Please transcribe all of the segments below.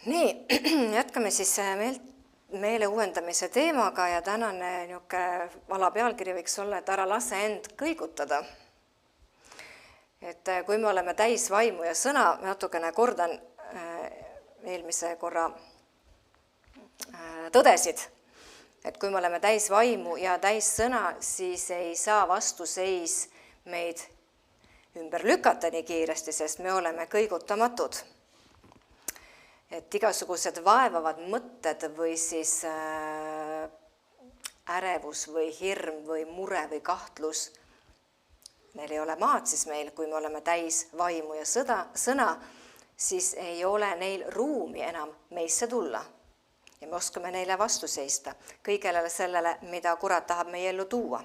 Nii, jätkame siis meele uuendamise teemaga ja tänane alapealkiri võiks olla, et ära lase end kõigutada. Et kui me oleme täis vaimu ja sõna, natukene kordan eelmise korra tõdesid, et kui me oleme täis vaimu ja täis sõna, siis ei saa vastuseis meid ümber lükata nii kiiresti, sest me oleme kõigutamatud. Et igasugused vaevavad mõtted või siis ärevus või hirm või mure või kahtlus, neil ei ole maad siis meil, kui me oleme täis vaimu ja sõna, siis ei ole neil ruumi enam meisse tulla. Ja me oskame neile vastu seista kõigele sellele, mida kurat tahab meie ellu tuua.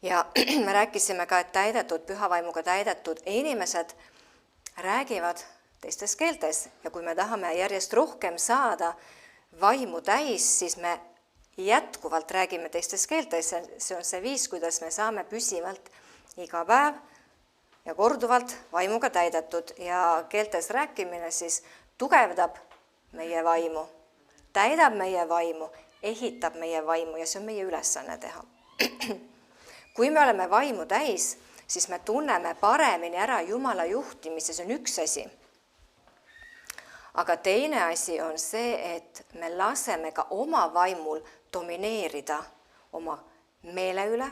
Ja me rääkisime ka, et täidetud, püha vaimuga täidetud inimesed räägivad teistes keeltes ja kui me tahame järjest rohkem saada vaimu täis, siis me jätkuvalt räägime teistes keeltes. See on see viis, kuidas me saame püsivalt iga päev ja korduvalt vaimuga täidetud ja keeltes rääkimine siis tugevdab meie vaimu, täidab meie vaimu, ehitab meie vaimu ja see on meie ülesanne teha. Kui me oleme vaimu täis, siis me tunneme paremini ära Jumala juhtimise, see on üks asi. Aga teine asi on see, et me laseme ka oma vaimul domineerida oma meele üle,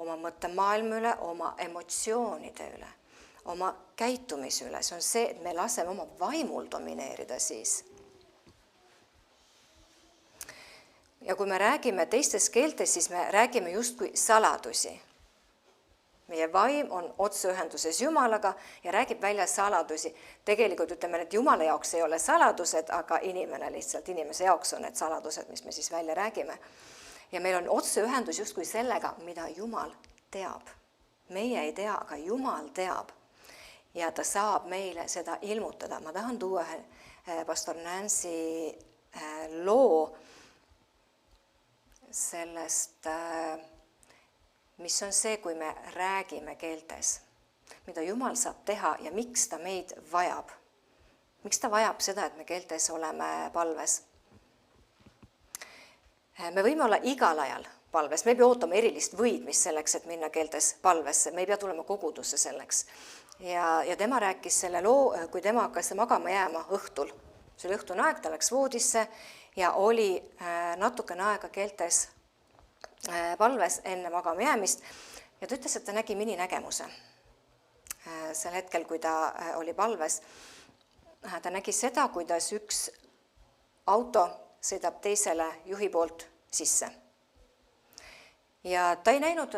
oma mõttemaailma üle, oma emotsioonide üle, oma käitumise üle. See on see, et me laseme oma vaimul domineerida siis. Ja kui me räägime teistes keeltes, siis me räägime justkui saladusi. Meie vaim on otseühenduses Jumalaga ja räägib välja saladusi. Tegelikult ütleme, et Jumala jaoks ei ole saladused, aga inimese jaoks on need saladused, mis me siis välja räägime. Ja meil on otseühendus justkui sellega, mida Jumal teab. Meie ei tea, aga Jumal teab. Ja ta saab meile seda ilmutada. Ma tahan tuua pastor Nancy loo sellest mis on see, kui me räägime keeltes, mida Jumal saab teha ja miks ta meid vajab. Miks ta vajab seda, et me keeltes oleme palves? Me võime olla igal ajal palves, me ei pea ootama erilist võidmist selleks, et minna keeltes palvesse, me ei pea tulema kogudusse selleks. Ja tema rääkis selle loo, kui tema hakkas magama jääma õhtul. See oli õhtune aeg, ta läks voodisse ja oli natukene aega keeltes palves enne magama jäämist ja ta ütles, et ta nägi mininägemuse. Sel hetkel, kui ta oli palves, ta nägi seda, kuidas üks auto sõidab teisele juhi poolt sisse. Ja ta ei näinud,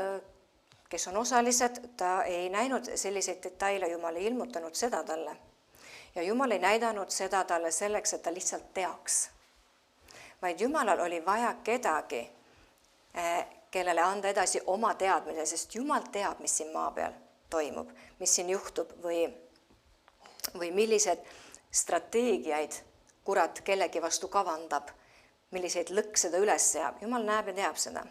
kes on osalised, ta ei näinud selliseid detaile, Jumal ei ilmutanud seda talle. Ja Jumal ei näidanud seda talle selleks, et ta lihtsalt teaks. Vaid Jumalal oli vaja kedagi, kellele anda edasi oma teadmine, sest Jumal teab, mis siin maa peal toimub, mis siin juhtub või millised strateegiaid kurat kellegi vastu kavandab, milliseid lõkse ta üles seab. Jumal näeb ja teab seda.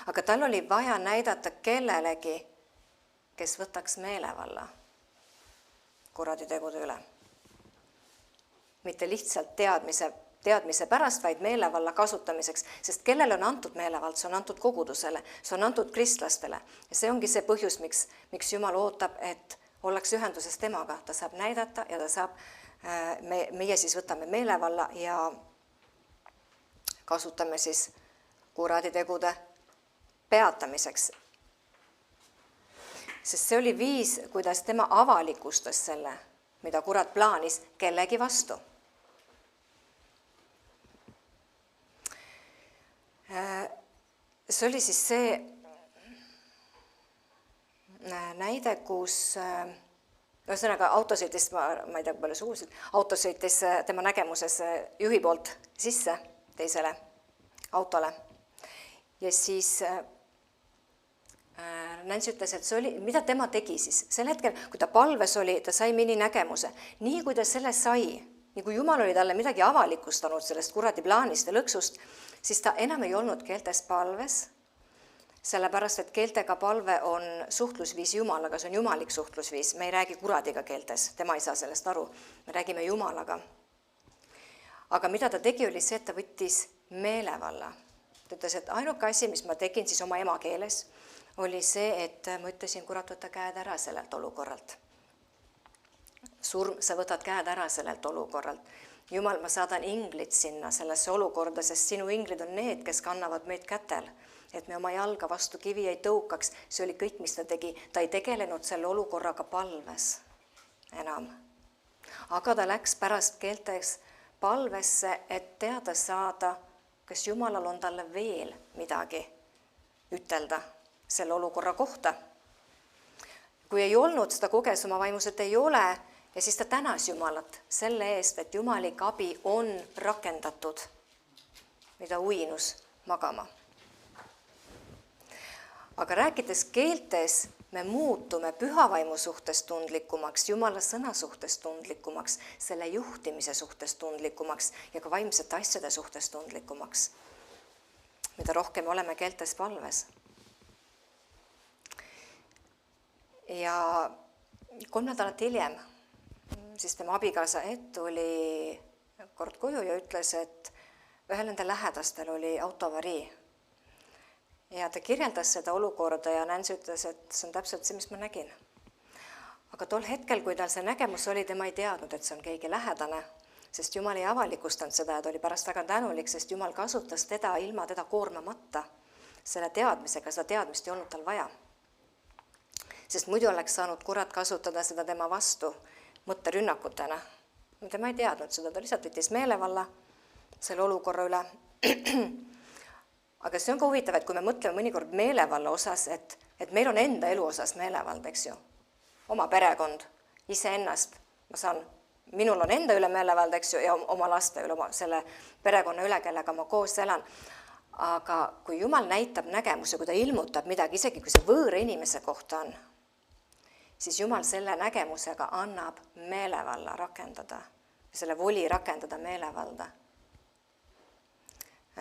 Aga tal oli vaja näidata kellelegi, kes võtaks meelevalla kuratitegude üle. Mitte lihtsalt teadmise pärast, vaid meelevalla kasutamiseks, sest kellele on antud meelevald, see on antud kogudusele, see on antud kristlastele. Ja see ongi see põhjus, miks Jumal ootab, et ollakse ühenduses temaga. Ta saab näidata ja ta saab, meie siis võtame meelevalla ja kasutame siis kuratitegude peatamiseks. Sest see oli viis, kuidas tema avalikustas selle, mida kurat plaanis kellegi vastu. See oli siis see näide, kus ühesõnaga autosõitis, ma ei tea, kui palju sugusid, autosõitis tema nägemuses juhi poolt sisse teisele autole. Ja siis Nancy ütles, et see oli, mida tema tegi siis. Sel hetkel, kui ta palves oli, ta sai mininägemuse. Nii kui ta selle sai, nii kui Jumal oli talle midagi avalikustanud sellest kuradi plaanist ja lõksust, siis ta enam ei olnud keeltes palves, sellepärast, et keeltega palve on suhtlusviis Jumalaga, see on jumalik suhtlusviis, me ei räägi kuradiga keeltes, tema ei saa sellest aru, me räägime Jumalaga. Aga mida ta tegi, oli see, et ta võttis meelevalla. Ta ütles, et ainuke asi, mis ma tegin siis oma emakeeles, oli see, et ma ütlesin, kurat, võtta käed ära sellelt olukorralt. Surm, sa võtad käed ära sellelt olukorralt. Jumal, ma saadan inglid sinna sellesse olukorda, sest sinu inglid on need, kes kannavad meid kätel, et me oma jalga vastu kivi ei tõukaks. See oli kõik, mis ta tegi. Ta ei tegelenud selle olukorraga palves enam. Aga ta läks pärast keeltes palvesse, et teada saada, kas Jumalal on talle veel midagi ütelda selle olukorra kohta. Kui ei olnud, seda koges oma vaimus, et ei ole, ja siis ta tänas Jumalat selle eest, et jumalik abi on rakendatud, mida uinus magama. Aga rääkides keeltes, me muutume pühavaimu suhtes tundlikumaks, Jumala sõna suhtes tundlikumaks, selle juhtimise suhtes tundlikumaks ja ka vaimsete asjade suhtes tundlikumaks, mida rohkem oleme keeltes palves. Ja 3 nädalat hiljem siis tema abikaasa Ed tuli kord koju ja ütles, et ühel nende lähedastel oli autoavarii. Ja ta kirjeldas seda olukorda ja Nancy ütles, et see on täpselt see, mis ma nägin. Aga tol hetkel, kui tal see nägemus oli, tema ei teadnud, et see on keegi lähedane, sest Jumal ei avalikustanud seda ja ta oli pärast väga tänulik, sest Jumal kasutas teda ilma teda koormamata selle teadmisega, seda teadmist ei olnud tal vaja. Sest muidu oleks saanud kurat kasutada seda tema vastu mõtterünnakutena. Tema ei teadnud seda, ta lihtsalt võttis meelevalla selle olukorra üle. Aga see on ka huvitav, et kui me mõtleme mõnikord meelevalla osas, et meil on enda elu osas meelevald, eks ju, oma perekond, iseennast, minul on enda üle meelevald, eks ju, ja oma laste üle, selle perekonna üle, kellega ma koos elan. Aga kui Jumal näitab nägemuse, kui ta ilmutab midagi, isegi kui see võõra inimese kohta on, siis Jumal selle nägemusega annab meelevalla rakendada, selle voli rakendada meelevalda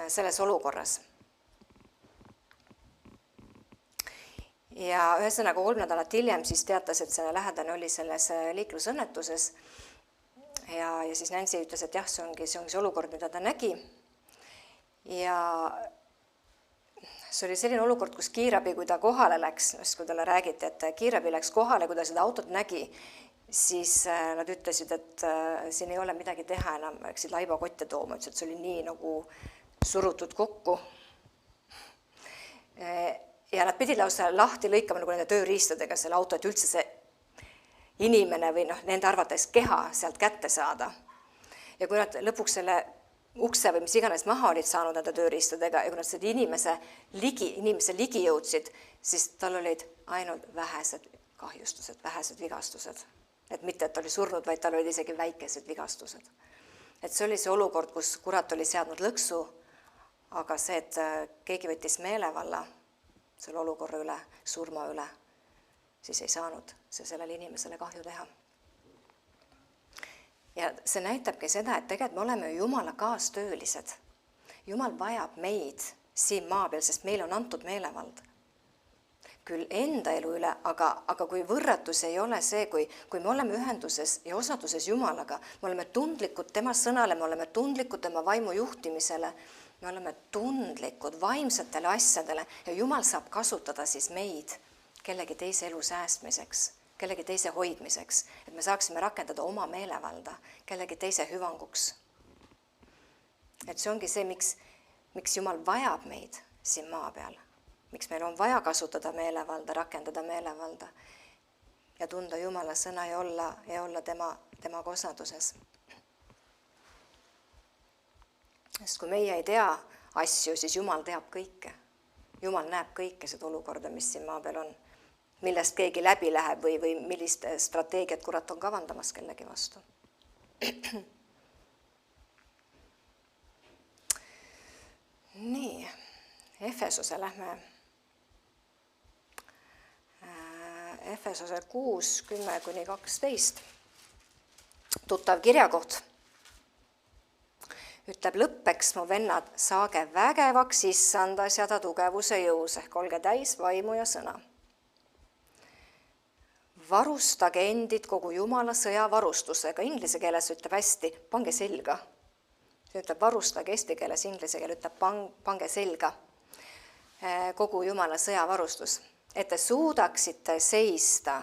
selles olukorras. Ja ühesõnaga 3 nädalat hiljem siis teatas, et selle lähedane oli selles liiklusõnnetuses ja siis Nancy ütles, et jah, see ongi see olukord, mida ta nägi. Ja see oli selline olukord, kus kiirabi, kui ta kohale läks, kui talle räägiti, et kiirabi läks kohale, kui ta seda autot nägi, siis nad ütlesid, et siin ei ole midagi teha enam, läksid laibakotte tooma, ütlesid, et see oli nii nagu surutud kokku. Ja nad pidid lausa lahti lõikama nagu nende tööriistadega selle auto, et üldse see inimene või nende arvates keha sealt kätte saada. Ja kui nad lõpuks selle ukse või mis iganes maha olid saanud nende tööriistadega ja kui nad seda inimese ligi jõudsid, siis tal olid ainult vähesed kahjustused, vähesed vigastused. Et mitte, et ta oli surnud, vaid tal olid isegi väikesed vigastused. Et see oli see olukord, kus kurat oli seadnud lõksu, aga see, et keegi võttis meelevalla selle olukorra üle, surma üle, siis ei saanud see sellele inimesele kahju teha. Ja see näitabki seda, et tegelikult me oleme Jumala kaastöölised. Jumal vajab meid siin maa peal, sest meil on antud meelevald. Küll enda elu üle, aga kui võrratus ei ole see, kui me oleme ühenduses ja osaduses Jumalaga, me oleme tundlikud tema sõnale, me oleme tundlikud tema vaimu juhtimisele, me oleme tundlikud vaimsetele asjadele ja Jumal saab kasutada siis meid kellegi teise elu säästmiseks, kellegi teise hoidmiseks, et me saaksime rakendada oma meelevalda kellegi teise hüvanguks. Et see ongi see, miks Jumal vajab meid siin maa peal, miks meil on vaja kasutada meelevalda, rakendada meelevalda ja tunda Jumala sõna ja olla tema osaduses. Sest kui meie ei tea asju, siis Jumal teab kõike. Jumal näeb kõike seda olukorda, mis siin maa peal on, millest keegi läbi läheb või millist strateegiat kurat on kavandamas kellegi vastu. Nii, Efesose lähme. Efesose 6, 10-12. Tuttav kirjakoht. ütleb lõppeks, mu vennad, saage vägevaks issandas ja ta tugevuse jõus, ehk olge täis vaimu ja sõna. Varustage endid kogu Jumala sõjavarustusega, inglise keeles ütleb hästi, pange selga. See ütleb varustage, eesti keeles, inglise keel ütleb pange selga kogu Jumala sõjavarustus, et te suudaksite seista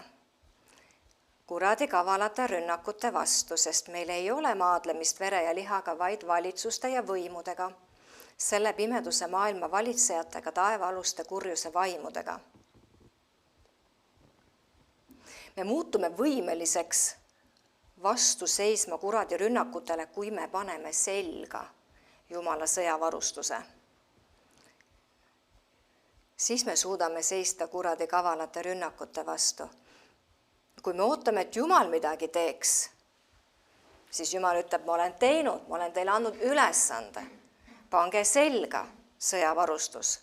kuradi kavalate rünnakute vastu, sest meil ei ole maadlemist vere ja lihaga, vaid valitsuste ja võimudega, selle pimeduse maailma valitsejatega, taevaaluste kurjuse vaimudega. Me muutume võimeliseks vastu seisma kuradi rünnakutele, kui me paneme selga Jumala sõjavarustuse. Siis me suudame seista kuradi kavalate rünnakute vastu. Kui me ootame, et Jumal midagi teeks, siis Jumal ütleb, ma olen teinud, ma olen teile andnud ülesande. Pange selga sõjavarustus.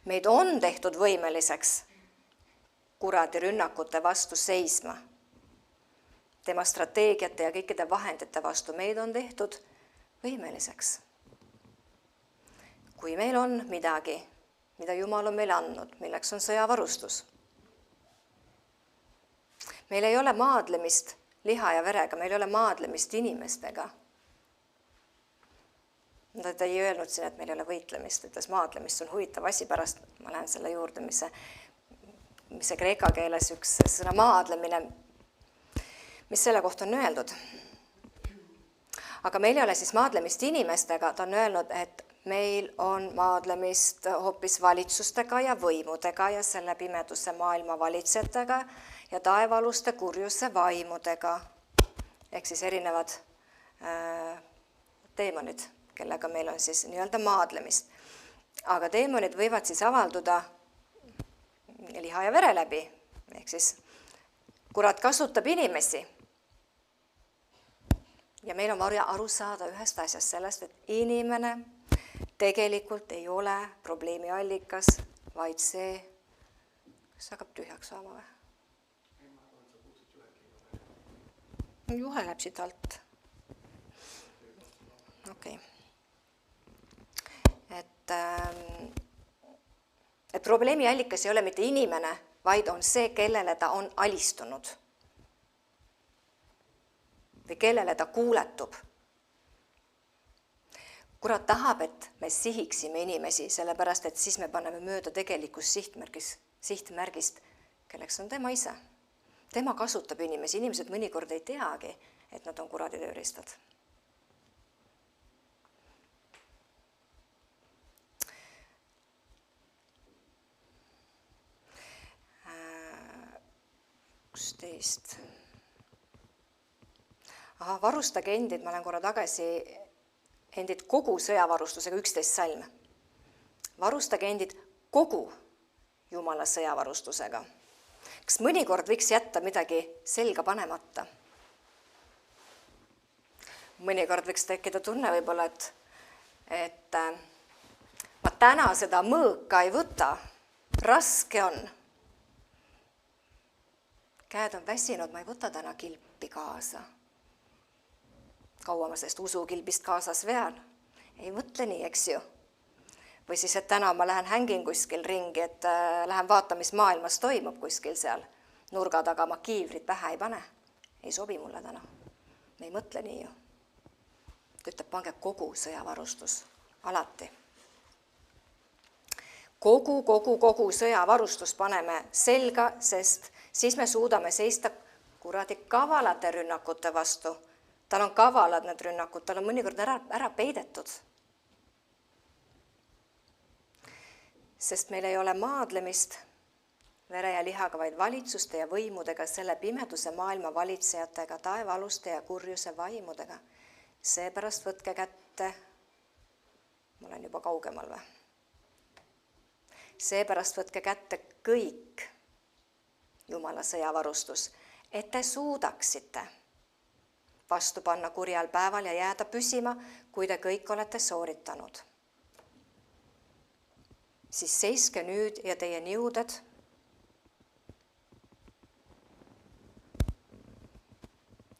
Meid on tehtud võimeliseks kuradi rünnakute vastu seisma. Tema strateegiate ja kõikide vahendite vastu meid on tehtud võimeliseks. Kui meil on midagi, mida Jumal on meile andnud, milleks on sõjavarustus. Meil ei ole maadlemist liha ja verega, meil ei ole maadlemist inimestega. Ta ei öelnud siin, et meil ei ole võitlemist, ütles maadlemist, see on huvitav asi, pärast ma lähen selle juurde, mis see kreeka keeles üks sõna maadlemine, mis selle kohta on öeldud. Aga meil ei ole siis maadlemist inimestega, ta on öelnud, et meil on maadlemist hoopis valitsustega ja võimudega ja selle pimeduse maailma valitsejatega ja taevaaluste kurjuse vaimudega, ehk siis erinevad teemonid, kellega meil on siis nii-öelda maadlemist. Aga teemonid võivad siis avalduda liha ja vere läbi, ehk siis kurat kasutab inimesi. Ja meil on vaja aru saada ühest asjast sellest, et inimene tegelikult ei ole probleemi allikas, vaid see, kas hakkab tühjaks saama või? Juhe läheb siit alt. Okei. Et probleemi allikas ei ole mitte inimene, vaid on see, kellele ta on alistunud. Või kellele ta kuuletub. Kurat tahab, et me sihiksime inimesi, sellepärast, et siis me paneme mööda tegelikust sihtmärgist, kelleks on tema ise. Tema kasutab inimesi, inimesed mõnikord ei teagi, et nad on kuradi tööriistad. Varustage endid, ma lähen korra tagasi, endid kogu sõjavarustusega, 11 salm. Varustage endid kogu Jumala sõjavarustusega. Kas mõnikord võiks jätta midagi selga panemata? Mõnikord võiks tekkida tunne võib-olla, et ma täna seda mõõka ei võta, raske on. Käed on väsinud, ma ei võta täna kilpi kaasa. Kaua ma sellest usukilbist kaasas vean? Ei mõtle nii, eks ju. Või siis, et täna ma lähen hängin kuskil ringi, et lähen vaata, mis maailmas toimub kuskil seal. Nurga taga ma kiivrit pähe ei pane. Ei sobi mulle täna. Me ei mõtle nii ju. Ta ütleb, pange kogu sõjavarustus. Alati. Kogu sõjavarustus paneme selga, sest siis me suudame seista kuradi kavalate rünnakute vastu. Tal on kavalad need rünnakud, tal on mõnikord ära peidetud. Sest meil ei ole maadlemist vere ja lihaga, vaid valitsuste ja võimudega, selle pimeduse maailma valitsejatega, taevaaluste ja kurjuse vaimudega. Seepärast võtke kätte, ma olen juba kaugemal või? Seepärast võtke kätte kõik Jumala sõjavarustus, et te suudaksite vastu panna kurjal päeval ja jääda püsima, kui te kõik olete sooritanud. Siis seiske nüüd ja teie niuded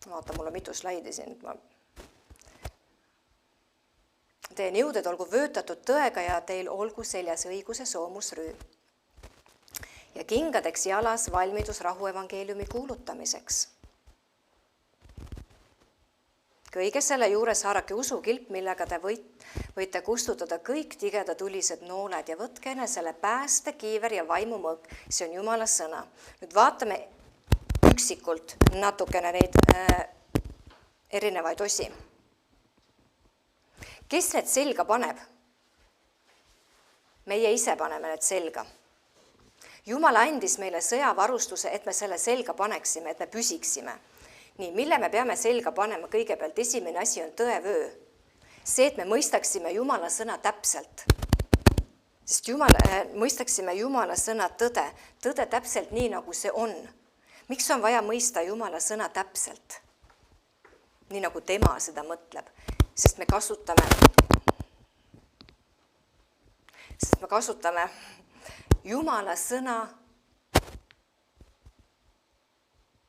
vaata, mul on mitu slaidi siin, ma teie nõuded olgu vöötatud tõega ja teil olgu seljas õiguse soomusrüü. Ja kingadeks jalas valmidus rahuevangeeliumi kuulutamiseks. Kõige selle juures haarake usukilp, millega te võite kustutada kõik tigedatulised nooled ja võtke enesele pääste, kiiver ja vaimumõõk. See on Jumala sõna. Nüüd vaatame üksikult natukene neid erinevaid osi. Kes need selga paneb? Meie ise paneme need selga. Jumal andis meile sõjavarustuse, et me selle selga paneksime, et me püsiksime. Nii, mille me peame selga panema? Kõigepealt esimene asi on tõevöö. See, et me mõistaksime Jumala sõna täpselt. Sest mõistaksime Jumala sõna tõde. Tõde täpselt nii, nagu see on. Miks on vaja mõista Jumala sõna täpselt? Nii, nagu tema seda mõtleb. Sest me kasutame Jumala sõna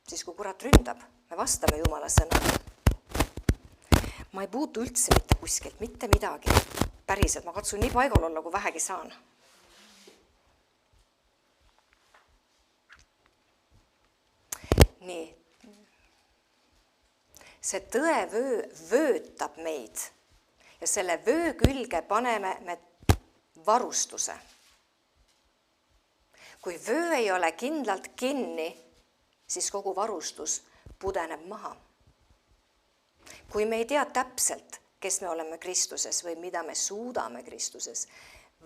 siis, kui kurat ründab. Me vastame Jumala sõnale. Ma ei puutu üldse mitte kuskilt, mitte midagi. Päriselt, ma katsun nii paigal olla, kui vähegi saan. Nii. See tõevöö vöötab meid ja selle vöö külge paneme me varustuse. Kui vöö ei ole kindlalt kinni, siis kogu varustus pudeneb maha. Kui me ei tea täpselt, kes me oleme Kristuses või mida me suudame Kristuses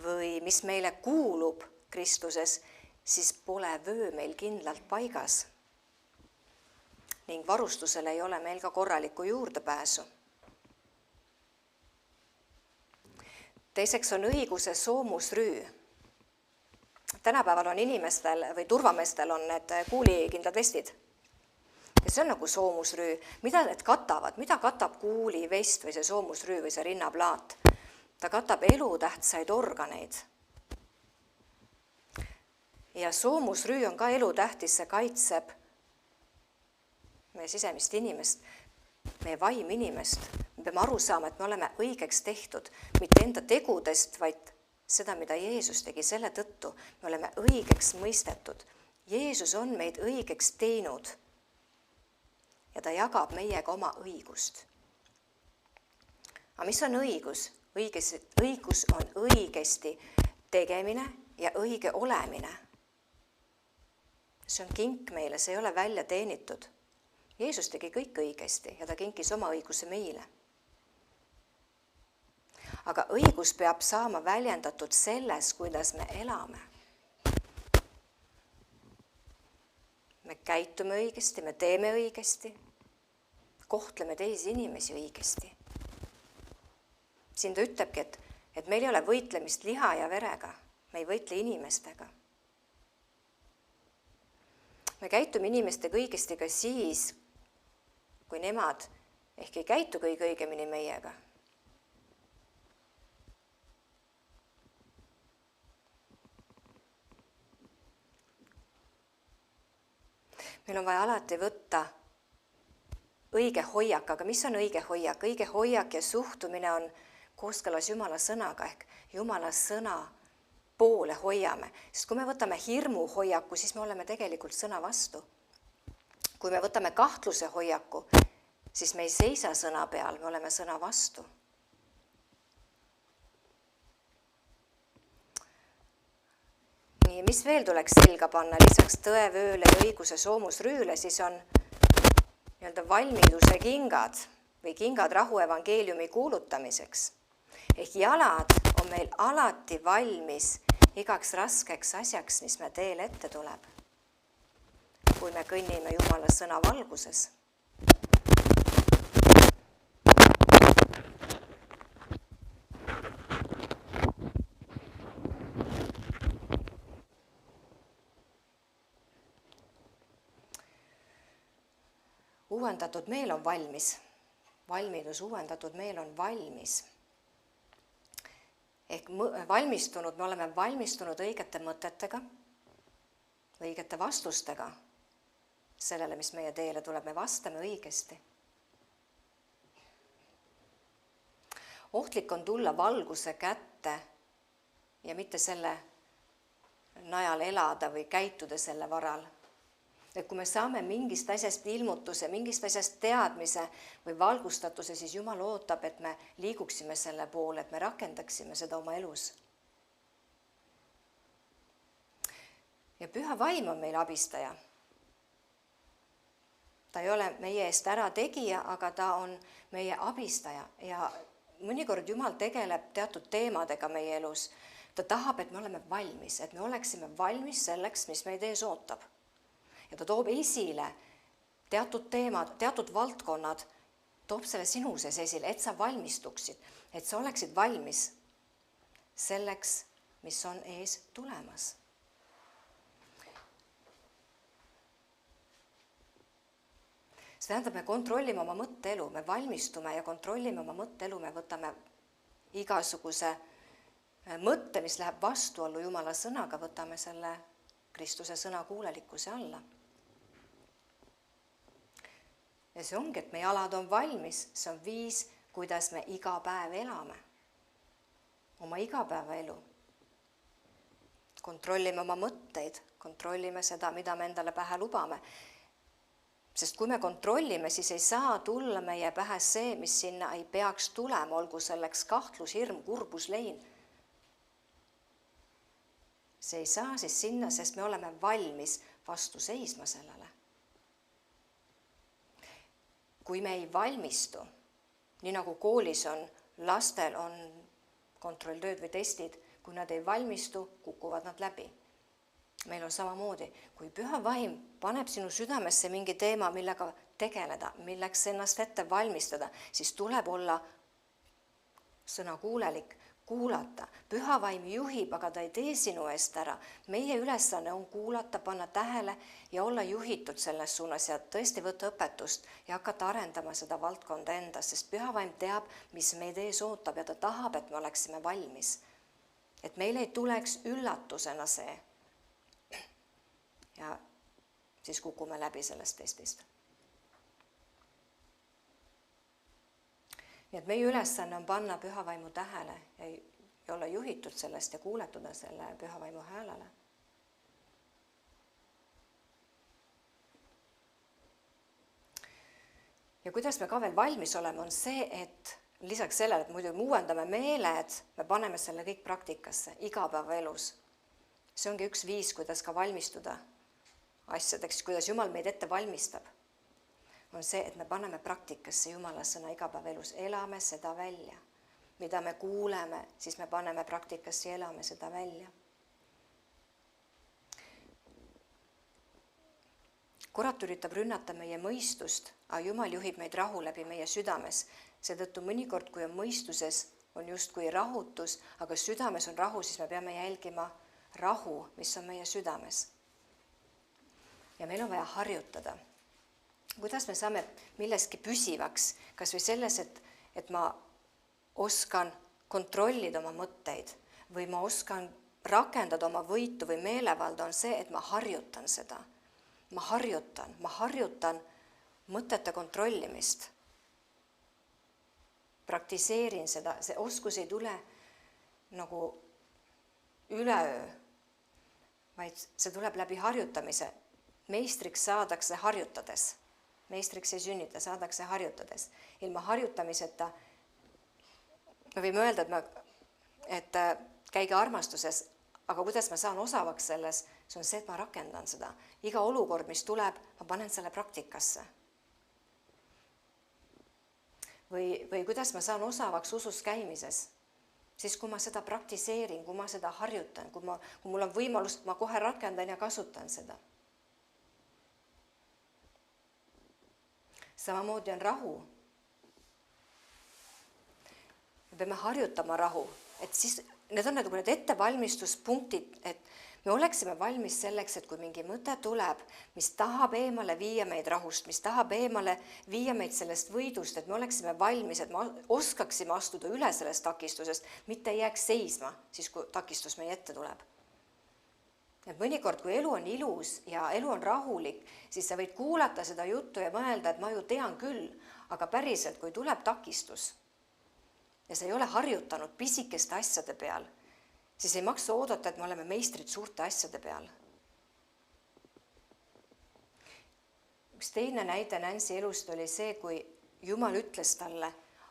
või mis meile kuulub Kristuses, siis pole vöö meil kindlalt paigas. Ning varustusele ei ole meil ka korralikku juurdepääsu. Teiseks on õiguse soomusrüü. Tänapäeval on inimestel või turvameestel on need kuulikindlad vestid. Ja see on nagu soomusrüü. Mida need katavad? Mida katab kuulivest või see soomusrüü või see rinnaplaat? Ta katab elutähtsaid organeid. Ja soomusrüü on ka elutähtis, see kaitseb meie sisemist inimest, meie vaim inimest. Me peame aru saama, et me oleme õigeks tehtud, mitte enda tegudest, vaid seda, mida Jeesus tegi, selle tõttu me oleme õigeks mõistetud. Jeesus on meid õigeks teinud ja ta jagab meiega oma õigust. Aga mis on õigus? Õigus on õigesti tegemine ja õige olemine. See on kink meile, see ei ole välja teenitud. Jeesus tegi kõik õigesti ja ta kinkis oma õiguse meile. Aga õigus peab saama väljendatud selles, kuidas me elame. Me käitume õigesti, me teeme õigesti, kohtleme teisi inimesi õigesti. Siin ta ütlebki, et meil ei ole võitlemist liha ja verega, me ei võitle inimestega. Me käitume inimestega õigesti ka siis, kui nemad ehk ei käitu kõige õigemini meiega. Meil on vaja alati võtta õige hoiak, aga mis on õige hoiak? Õige hoiak ja suhtumine on kooskõlas Jumala sõnaga ehk Jumala sõna poole hoiame. Sest kui me võtame hirmu hoiaku, siis me oleme tegelikult sõna vastu. Kui me võtame kahtluse hoiaku, siis me ei seisa sõna peal, me oleme sõna vastu. Nii, mis veel tuleks selga panna? Lisaks tõevööle ja õiguse soomusrüüle, siis on valmiduse kingad või kingad rahuevangeeliumi kuulutamiseks. Ehk jalad on meil alati valmis igaks raskeks asjaks, mis me teel ette tuleb, kui me kõnnime Jumala sõna valguses. Uuendatud meel on valmis. Valmidus uuendatud meel on valmis. Ehk valmistunud, me oleme valmistunud õigete mõtetega, õigete vastustega sellele, mis meie teele tuleb, me vastame õigesti. ohtlik on tulla valguse kätte ja mitte selle najal elada või käituda selle varal. Et kui me saame mingist asjast ilmutuse, mingist asjast teadmise või valgustatuse, siis Jumal ootab, et me liiguksime selle poole, et me rakendaksime seda oma elus. Ja püha vaim on meil abistaja. Ta ei ole meie eest ära tegija, aga ta on meie abistaja ja mõnikord Jumal tegeleb teatud teemadega meie elus. Ta tahab, et me oleme valmis, et me oleksime valmis selleks, mis meid ees ootab. Ja ta toob esile teatud teemad, teatud valdkonnad, toob selle sinu sees esile, et sa valmistuksid, et sa oleksid valmis selleks, mis on ees tulemas. See tähendab, me kontrollime oma mõtteelu, me valmistume ja kontrollime oma mõtteelu, me võtame igasuguse mõtte, mis läheb vastuollu Jumala sõnaga, võtame selle Kristuse sõna kuulelikkuse alla. Ja see ongi, et meie jalad on valmis, see on viis, kuidas me iga päev elame. Oma igapäevaelu. Kontrollime oma mõtteid, kontrollime seda, mida me endale pähe lubame. Sest kui me kontrollime, siis ei saa tulla meie pähe see, mis sinna ei peaks tulema, olgu selleks kahtlus, hirm, kurbus, lein. See ei saa siis sinna, sest me oleme valmis vastu seisma sellele. Kui me ei valmistu, nii nagu koolis on, lastel on kontrolltööd või testid, kui nad ei valmistu, kukuvad nad läbi. Meil on samamoodi, kui püha vaim paneb sinu südamesse mingi teema, millega tegeleda, milleks ennast ette valmistada, siis tuleb olla sõna kuulelik, kuulata. Püha vaim juhib, aga ta ei tee sinu eest ära. Meie ülesanne on kuulata, panna tähele ja olla juhitud selles suunas ja tõesti võtta õpetust ja hakata arendama seda valdkonda endas, sest püha vaim teab, mis meid ees ootab ja ta tahab, et me oleksime valmis. Et meil ei tuleks üllatusena see. Ja siis kukume läbi sellest testist. Nii et meie ülesanne on panna pühavaimu tähele ja olla juhitud sellest ja kuuletuda selle pühavaimu häälele. Ja kuidas me ka veel valmis oleme, on see, et lisaks sellele, et muidu uuendame meeled, me paneme selle kõik praktikasse igapäevaelus. See ongi üks viis, kuidas ka valmistuda asjadeks, kuidas Jumal meid ette valmistab, on see, et me paneme praktikasse Jumala sõna igapäevaelus, elame seda välja. Mida me kuuleme, siis me paneme praktikasse ja elame seda välja. Kurat üritab rünnata meie mõistust, aga Jumal juhib meid rahu läbi meie südames. Seetõttu mõnikord, kui on mõistuses, on justkui rahutus, aga südames on rahu, siis me peame jälgima rahu, mis on meie südames. Ja meil on vaja harjutada. Kuidas me saame milleski püsivaks, kas või selles, et ma oskan kontrollida oma mõtteid või ma oskan rakendada oma võitu või meelevalda, on see, et ma harjutan seda. Ma harjutan mõtete kontrollimist. Praktiseerin seda, see oskus ei tule nagu üleöö, vaid see tuleb läbi harjutamise. Meistriks saadakse harjutades. Meistriks ei sünnita, saadakse harjutades. Ilma harjutamiseta me võime öelda, et käige armastuses, aga kuidas ma saan osavaks selles, see on see, et ma rakendan seda. Iga olukord, mis tuleb, ma panen selle praktikasse. Või kuidas ma saan osavaks usus käimises, siis kui ma seda praktiseerin, kui ma seda harjutan, kui mul on võimalus, ma kohe rakendan ja kasutan seda. Samamoodi on rahu. Me peame harjutama rahu, et siis need on need ettevalmistuspunktid, et me oleksime valmis selleks, et kui mingi mõte tuleb, mis tahab eemale viia meid rahust, mis tahab eemale viia meid sellest võidust, et me oleksime valmis, et me oskaksime astuda üle sellest takistusest, mitte ei jääks seisma, siis kui takistus meie ette tuleb. Et mõnikord, kui elu on ilus ja elu on rahulik, siis sa võid kuulata seda juttu ja mõelda, et ma ju tean küll, aga päriselt, kui tuleb takistus, ja sa ei ole harjutanud pisikeste asjade peal, siis ei maksa oodata, et me oleme meistrid suurte asjade peal. Üks teine näide Nancy elust oli see, kui Jumal ütles talle,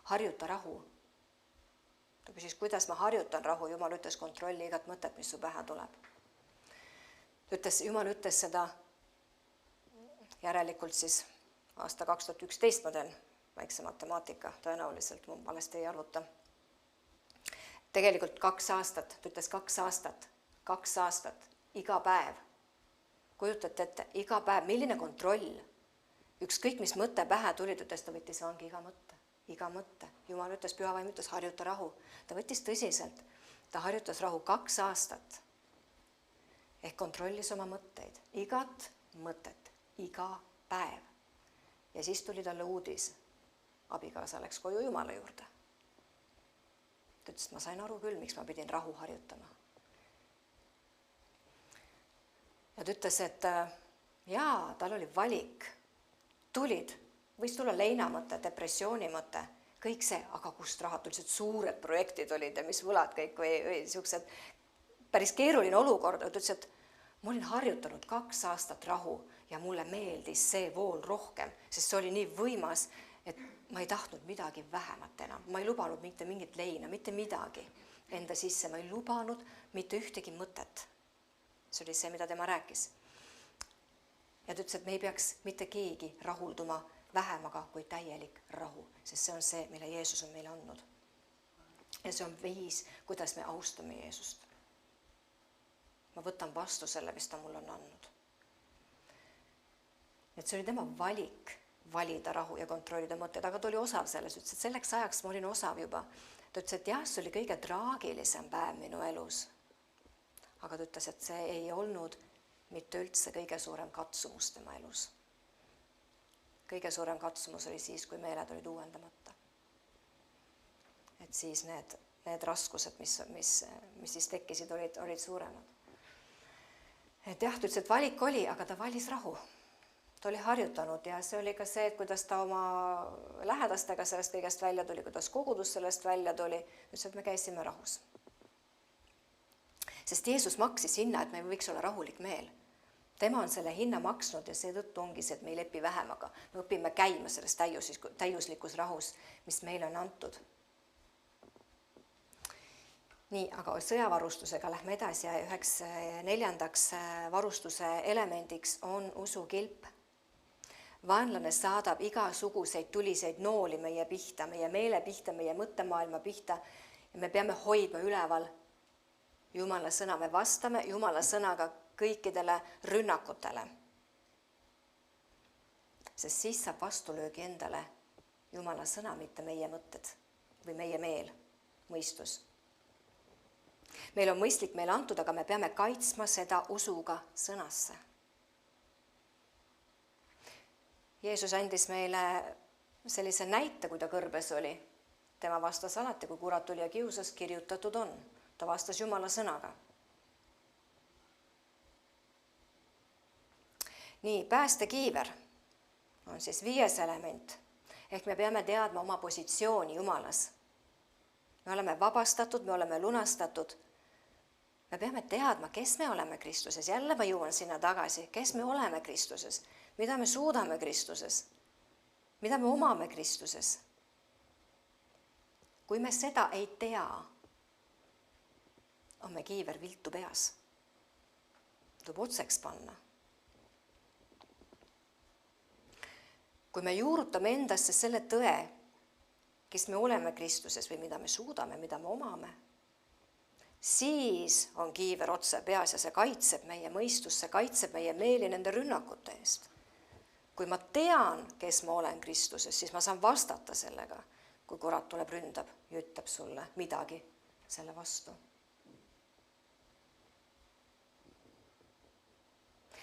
harjuta rahu. Ta küsis, kuidas ma harjutan rahu, Jumal ütles, kontrolli igat mõtet, mis su pähe tuleb. Jumal ütles seda järelikult siis aasta 2011, ma teen väikse matemaatika, tõenäoliselt ma valesti ei arvuta. Tegelikult 2 aastat, ta ütles 2 aastat, iga päev. Kujutate ette, iga päev, milline kontroll. Ükskõik, mis mõte pähe tuli, ta ütles, ta võttis vangi iga mõte. Jumal ütles, Pühavaim ütles, harjuta rahu. Ta võttis tõsiselt, ta harjutas rahu 2 aastat. Ehk kontrollis oma mõtteid, igat mõtet, iga päev. Ja siis tuli talle uudis. Abikaasa läks koju Jumala juurde. Ta ütles, ma sain aru küll, miks ma pidin rahu harjutama. Ja ta ütles, et jaa, tal oli valik. Tulid, võis tulla leinamõte, depressiooni mõte, kõik see, aga kust rahad tulid, suured projektid olid ja mis võlad kõik või siuksed päris keeruline olukord. Ta ütles, et ma olin harjutanud 2 aastat rahu ja mulle meeldis see vool rohkem, sest see oli nii võimas, et ma ei tahtnud midagi vähemat enam. Ma ei lubanud mitte mingit leina, mitte midagi enda sisse. Ma ei lubanud mitte ühtegi mõtet. See oli see, mida tema rääkis. Ja ta ütles, et me ei peaks mitte keegi rahulduma vähemaga kui täielik rahu, sest see on see, mille Jeesus on meile andnud. Ja see on viis, kuidas me austame Jeesust. Ma võtan vastu selle, mis ta mulle on andnud. Et see oli tema valik valida rahu ja kontrollida mõtted, aga ta oli osav selles, ütles, et selleks ajaks ma olin osav juba. Ta ütles, et jah, see oli kõige traagilisem päev minu elus. Aga ta ütles, et see ei olnud mitte üldse kõige suurem katsumus tema elus. Kõige suurem katsumus oli siis, kui meeled olid uuendamata. Et siis need raskused, mis siis tekkisid, olid suuremad. Et jah, ta ütles, et valik oli, aga ta valis rahu. Ta oli harjutanud ja see oli ka see, et kuidas ta oma lähedastega sellest kõigest välja tuli, kuidas kogudus sellest välja tuli, ütles, et me käisime rahus. Sest Jeesus maksis hinna, et me võiks olla rahulik meel. Tema on selle hinna maksnud ja seetõttu ongi see, et me ei lepi vähemaga. Me õpime käima selles täiuslikus rahus, mis meile on antud. Nii, aga sõjavarustusega lähme edasi ja 4. varustuse elemendiks on usukilp. Vaenlane saadab igasuguseid tuliseid nooli meie pihta, meie meele pihta, meie mõttemaailma pihta ja me peame hoidma üleval Jumala sõna. Me vastame Jumala sõnaga kõikidele rünnakutele. Sest siis saab vastulöögi endale Jumala sõna, mitte meie mõtted või meie meel, mõistus. Meil on mõistlik meile antud, aga me peame kaitsma seda usuga sõnasse. Jeesus andis meile sellise näite, kui ta kõrbes oli. Tema vastas alati, kui kurat tuli ja kiusas, kirjutatud on. Ta vastas Jumala sõnaga. Nii, päästekiiver on siis 5. element. Ehk me peame teadma oma positsiooni Jumalas. Me oleme vabastatud, me oleme lunastatud. Me peame teadma, kes me oleme Kristuses. Jälle ma jõuan sinna tagasi. Kes me oleme Kristuses? Mida me suudame Kristuses? Mida me omame Kristuses? Kui me seda ei tea, on me kiiver viltu peas. Tuleb otseks panna. Kui me juurutame endasse selle tõe, kes me oleme Kristuses või mida me suudame, mida me omame, siis on kiiver otse peas ja see kaitseb meie mõistust, see kaitseb meie meeli nende rünnakute eest. Kui ma tean, kes ma olen Kristuses, siis ma saan vastata sellega, kui kurat tuleb ründab ja ütleb sulle midagi selle vastu.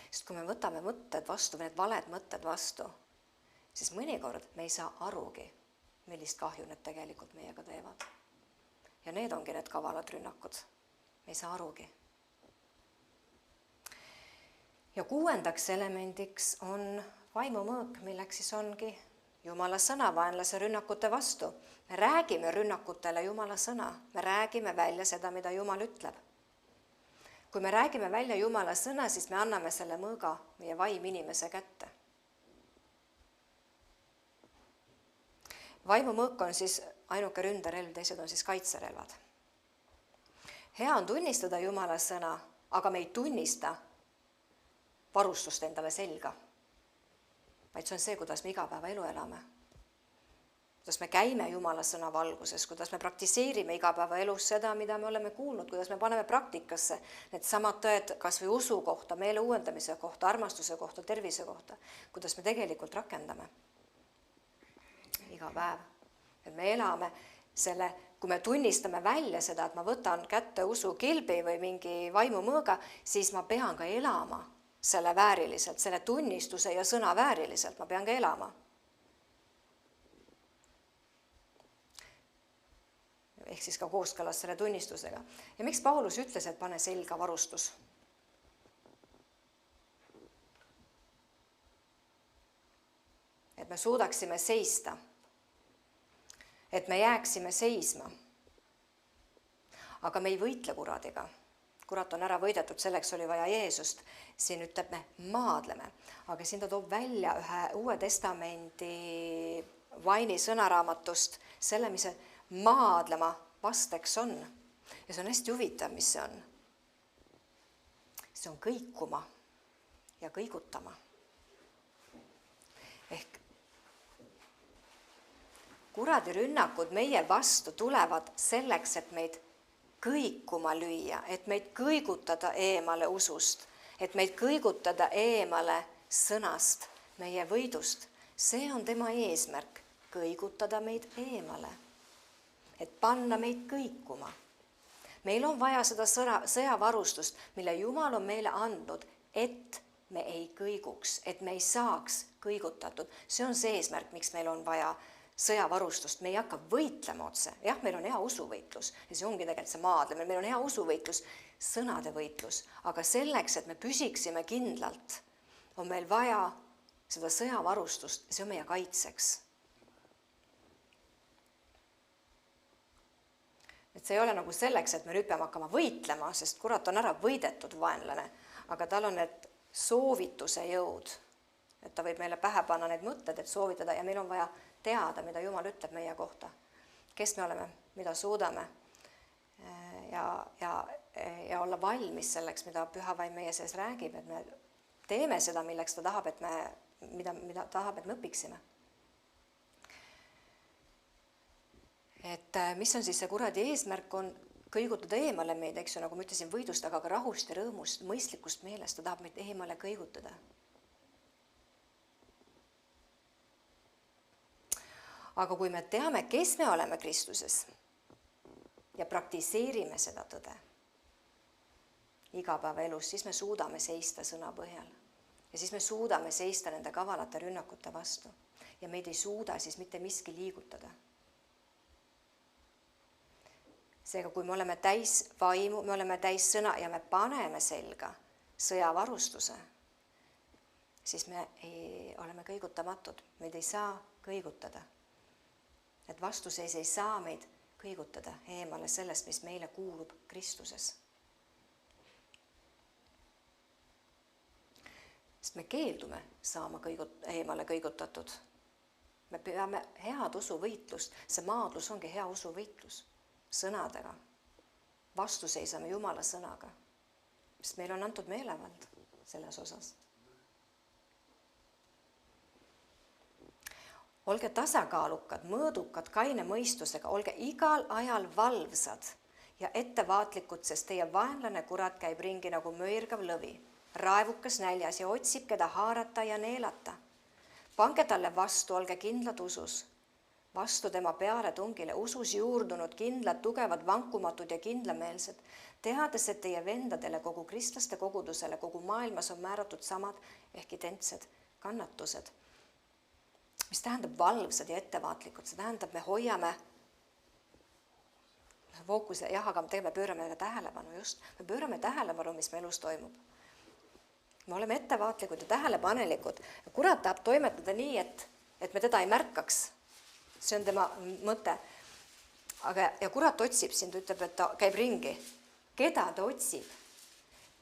Sest kui me võtame mõtted vastu, need valed mõtted vastu, siis mõnikord me ei saa arugi, millist kahju need tegelikult meiega teevad. Ja need ongi need kavalad rünnakud. Me ei saa arugi. Ja 6. elemendiks on vaimumõõk, milleks siis ongi Jumala sõna vaenlase rünnakute vastu. Me räägime rünnakutele Jumala sõna. Me räägime välja seda, mida Jumal ütleb. Kui me räägime välja Jumala sõna, siis me anname selle mõõga meie vaim inimese kätte. Vaimumõõk on siis ainuke ründerelv, teised on siis kaitserelvad. Hea on tunnistada Jumala sõna, aga me ei tunnista varustust endale selga. Vaid see on see, kuidas me igapäevaelu elame. Kuidas me käime Jumala sõna valguses, kuidas me praktiseerime igapäevaelus seda, mida me oleme kuulnud, kuidas me paneme praktikasse need samad tõed kas või usu kohta, meele uuendamise kohta, armastuse kohta, tervise kohta, kuidas me tegelikult rakendame iga päev. Et me elame selle, kui me tunnistame välja seda, et ma võtan kätte usu kilbi või mingi vaimumõõga, siis ma pean ka elama selle vääriliselt, selle tunnistuse ja sõna vääriliselt, ma pean ka elama. Ehk siis ka kooskõlas selle tunnistusega. Ja miks Paulus ütles, et pane selga varustus? Et me suudaksime seista. Et me jääksime seisma. Aga me ei võitle kuradiga. Kurat on ära võidetud, selleks oli vaja Jeesust. Siin ütleb, me maadleme. Aga siin ta toob välja ühe Uue Testamendi Vaini sõnaraamatust selle, mis maadlema vasteks on. Ja see on hästi huvitav, mis see on. See on kõikuma ja kõigutama. Ehk kuradi rünnakud meie vastu tulevad selleks, et meid kõikuma lüüa, et meid kõigutada eemale usust, et meid kõigutada eemale sõnast, meie võidust. See on tema eesmärk, kõigutada meid eemale, et panna meid kõikuma. Meil on vaja seda sõjavarustust, mille Jumal on meile andnud, et me ei kõiguks, et me ei saaks kõigutatud. See on see eesmärk, miks meil on vaja sõjavarustust. Me ei hakka võitlema otse. Jah, meil on hea usuvõitlus ja see ongi tegelikult see maadlemine. Meil on hea usuvõitlus, sõnade võitlus, aga selleks, et me püsiksime kindlalt, on meil vaja seda sõjavarustust ja see on meie kaitseks. Et see ei ole nagu selleks, et me nüüd peame hakkama võitlema, sest kurat on ära võidetud vaenlane, aga tal on need soovituse jõud, et ta võib meile pähe panna need mõtted, et soovitada ja meil on vaja teada, mida Jumal ütleb meie kohta, kes me oleme, mida suudame ja olla valmis selleks, mida Püha Vaim meie sees räägib, et me teeme seda, milleks ta tahab, et mida tahab, et me õpiksime. Et mis on siis see kuradi eesmärk on kõigutada eemale meid, eks ju, nagu ma ütlesin, võidust, aga ka rahust ja rõõmust, mõistlikust meelest, ta tahab meid eemale kõigutada. Aga kui me teame, kes me oleme Kristuses ja praktiseerime seda tõde igapäevaelus, siis me suudame seista sõna põhjal ja siis me suudame seista nende kavalate rünnakute vastu ja meid ei suuda siis mitte miski liigutada. Seega, kui me oleme täis vaimu, me oleme täis sõna ja me paneme selga sõjavarustuse, siis me oleme kõigutamatud, meid ei saa kõigutada. Et vastuseis ei saa meid kõigutada eemale sellest, mis meile kuulub Kristuses. Sest me keeldume saama eemale kõigutatud. Me peame head usuvõitlust, see maadlus ongi hea usuvõitlus sõnadega. Vastuseisame Jumala sõnaga, sest meil on antud meelevald selles osas. Olge tasakaalukad, mõõdukad, kaine mõistusega, olge igal ajal valvsad ja ettevaatlikud, sest teie vaenlane kurat käib ringi nagu möirgav lõvi, raevukas näljas ja otsib, keda haarata ja neelata. Pange talle vastu, olge kindlad usus, vastu tema peale tungile, usus juurdunud, kindlad, tugevad, vankumatud ja kindlameelsed, teades, et teie vendadele, kogu kristlaste kogudusele, kogu maailmas on määratud samad ehk identsed kannatused. Mis tähendab valvsad ja ettevaatlikud, see tähendab, me hoiame fookuse, jah, aga me pöörame tähelepanu just, me pöörame tähelepanu, mis me elus toimub. Me oleme ettevaatlikud ja tähelepanelikud. Kurat tahab toimetada nii, et et me teda ei märkaks. See on tema mõte. Ja kurat otsib sind, ütleb, et ta käib ringi. Keda ta otsib?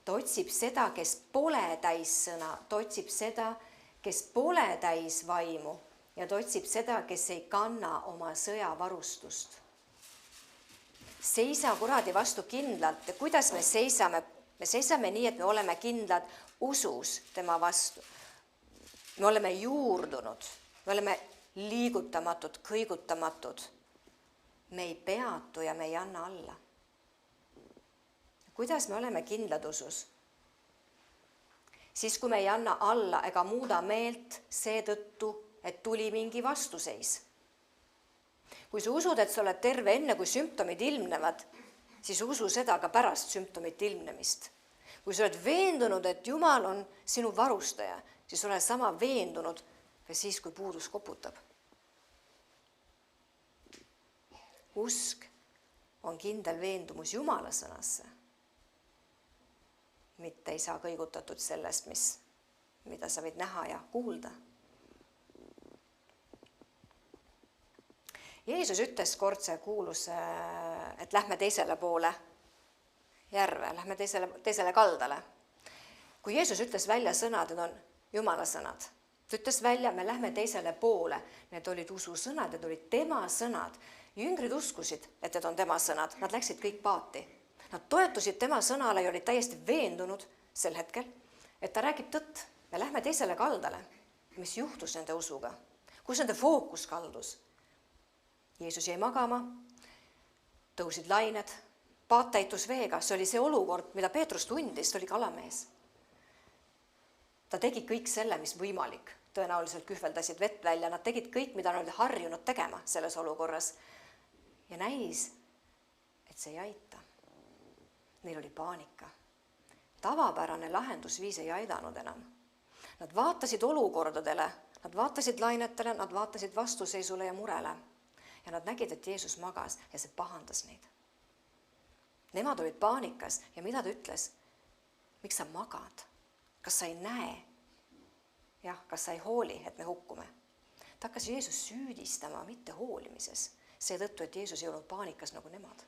Ta otsib seda, kes pole täis sõna, ta otsib seda, kes pole täis vaimu ja ta otsib seda, kes ei kanna oma sõjavarustust. Seisa kuradi vastu kindlalt. Ja kuidas me seisame? Me seisame nii, et me oleme kindlad usus tema vastu. Me oleme juurdunud, me oleme liigutamatud, kõigutamatud. Me ei peatu ja me ei anna alla. Kuidas me oleme kindlad usus? Siis, kui me ei anna alla ega muuda meelt seetõttu, et tuli mingi vastuseis. Kui sa usud, et sa oled terve enne, kui sümptomid ilmnevad, siis usu seda ka pärast sümptomite ilmnemist. Kui sa oled veendunud, et Jumal on sinu varustaja, siis ole sama veendunud ka siis, kui puudus koputab. Usk on kindel veendumus Jumala sõnasse. Mitte ei saa kõigutatud sellest, mida sa võid näha ja kuulda. Jeesus ütles kord see kuulus, et lähme teisele poole järve, lähme teisele kaldale. Kui Jeesus ütles välja sõnad, need on Jumala sõnad. Ta ütles välja, me lähme teisele poole. Need olid usu sõnad, need olid tema sõnad. Jüngrid uskusid, et need on tema sõnad. Nad läksid kõik paati. Nad toetusid tema sõnale ja olid täiesti veendunud sel hetkel, et ta räägib tõtt. Me lähme teisele kaldale. Mis juhtus nende usuga? Kus nende fookus kaldus? Jeesus jäi magama, tõusid lained, paat täitus veega. See oli see olukord, mida Peetrus tundis, ta oli kalamees. Ta tegi kõik selle, mis võimalik. Tõenäoliselt kühveldasid vett välja. Nad tegid kõik, mida nad olid harjunud tegema selles olukorras. Ja näis, et see ei aita. Neil oli paanika. Tavapärane lahendusviis ei aidanud enam. Nad vaatasid olukordadele, nad vaatasid lainetele, nad vaatasid vastuseisule ja murele. Ja nad nägid, et Jeesus magas ja see pahandas neid. Nemad olid paanikas ja mida ta ütles? Miks sa magad? Kas sa ei näe? Jah, kas sa ei hooli, et me hukkume? Ta hakkas Jeesus süüdistama, mitte hoolimises. Seetõttu, et Jeesus ei olnud paanikas nagu nemad.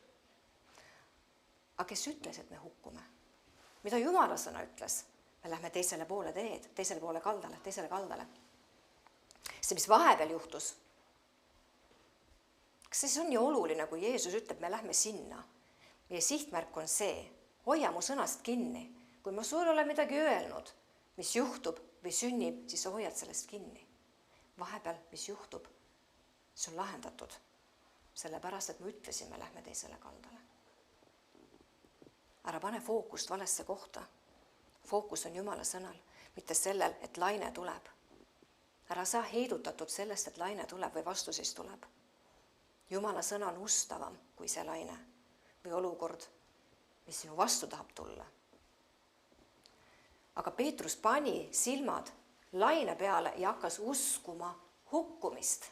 Aga kes ütles, et me hukkume? Mida Jumala sõna ütles? Me lähme teisele poole teed, teisele poole kaldale, teisele kaldale. See, mis vahepeal juhtus, kas see on nii oluline, kui Jeesus ütleb, me lähme sinna? Meie sihtmärk on see, hoia mu sõnast kinni. Kui ma sulle olen midagi öelnud, mis juhtub või sünnib, siis sa hoiad sellest kinni. Vahepeal, mis juhtub, see on lahendatud. Sellepärast, et me ütlesime, lähme teisele kaldale. Ära pane fookust valesse kohta. Fookus on Jumala sõnal, mitte sellel, et laine tuleb. Ära saa heidutatud sellest, et laine tuleb või vastuseis tuleb. Jumala sõna on ustavam kui see laine või olukord, mis sinu vastu tahab tulla. Aga Peetrus pani silmad laine peale ja hakkas uskuma hukkumist.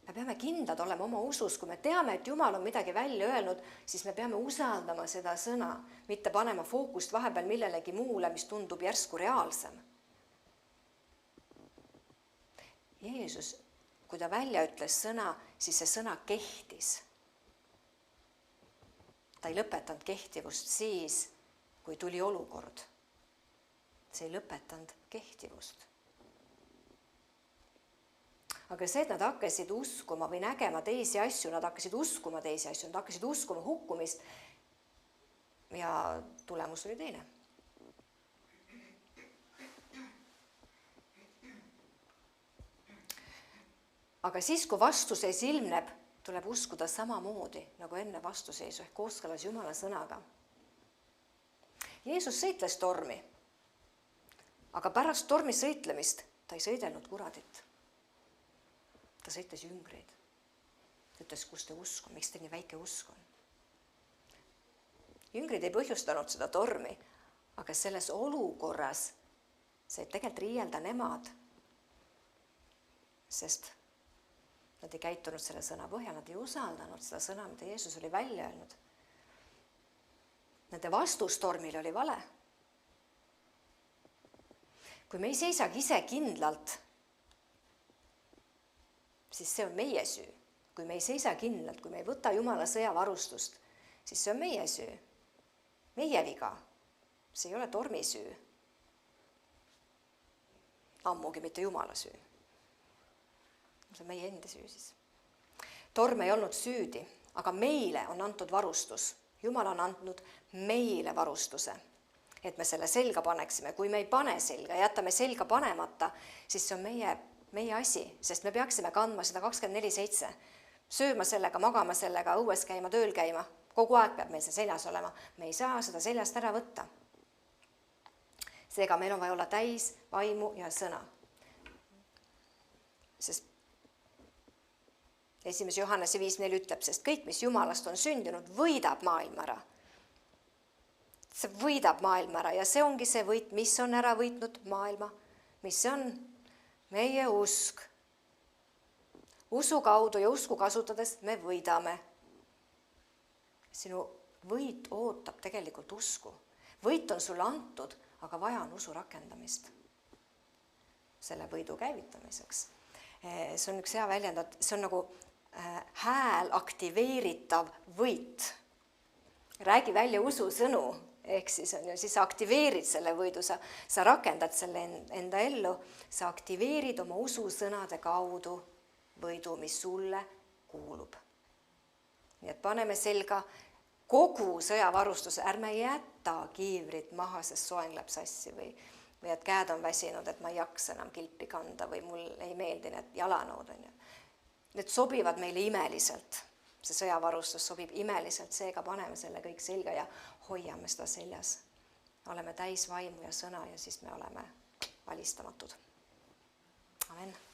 Me peame kindlad olema oma usus, kui me teame, et Jumal on midagi välja öelnud, siis me peame usaldama seda sõna, mitte panema fookust vahepeal millelegi muule, mis tundub järsku reaalsem. Jeesus, kui ta välja ütles sõna, siis see sõna kehtis. Ta ei lõpetanud kehtivust siis, kui tuli olukord. See ei lõpetanud kehtivust. Aga see, et nad hakkasid uskuma või nägema teisi asju, nad hakkasid uskuma teisi asju, nad hakkasid uskuma hukkumist ja tulemus oli teine. Aga siis, kui vastuseis ilmneb, tuleb uskuda samamoodi nagu enne vastuseisu ehk kooskõlas Jumala sõnaga. Jeesus sõitles tormi, aga pärast tormi sõitlemist ta ei sõidelnud kuradit. Ta sõitles jüngreid. Ta ütles, kus te usk on, miks te nii väike usk on. Jüngrid ei põhjustanud seda tormi, aga selles olukorras said tegelikult riielda nemad, sest nad ei käitunud selle sõna põhjal, nad ei usaldanud seda sõna, mida Jeesus oli välja öelnud. Nende vastustormil oli vale. kui me ei seisagi ise kindlalt, siis see on meie süü. Kui me ei seisa kindlalt, kui me ei võta Jumala sõjavarustust, siis see on meie süü. Meie viga. See ei ole tormi süü. Ammugi mitte Jumala süü. See on meie enda süü siis. Torm ei olnud süüdi, aga meile on antud varustus. Jumal on andnud meile varustuse, et me selle selga paneksime. Kui me ei pane selga, jätame selga panemata, siis see on meie asi, sest me peaksime kandma seda 24/7. Sööma sellega, magama sellega, õues käima, tööl käima. Kogu aeg peab meil see seljas olema. Me ei saa seda seljast ära võtta. Seega meil on vaja olla täis vaimu ja sõna. Sest 1. Johannese 5.4 ütleb, sest kõik, mis Jumalast on sündinud, võidab maailma ära. See võidab maailma ära ja see ongi see võit, mis on ära võitnud maailma. Mis see on? Meie usk. Usu kaudu ja usku kasutades me võidame. Sinu võit ootab tegelikult usku. Võit on sulle antud, aga vaja on usu rakendamist selle võidu käivitamiseks. See on üks hea väljend, et see on nagu hääl aktiveeritav võit. Räägi välja ususõnu, ehk siis on ju, siis sa aktiveerid selle võidu, sa rakendad selle enda ellu, sa aktiveerid oma ususõnade kaudu võidu, mis sulle kuulub. Nii et paneme selga kogu sõjavarustuse, ärme jäta kiivrit maha, sest soeng läheb sassi või et käed on väsinud, et ma ei jaksa enam kilpi kanda või mul ei meeldi need jalanood. Need sobivad meile imeliselt. See sõjavarustus sobib imeliselt, seega paneme selle kõik selga ja hoiame seda seljas. Oleme täis vaimu ja sõna ja siis me oleme valistamatud. Amen.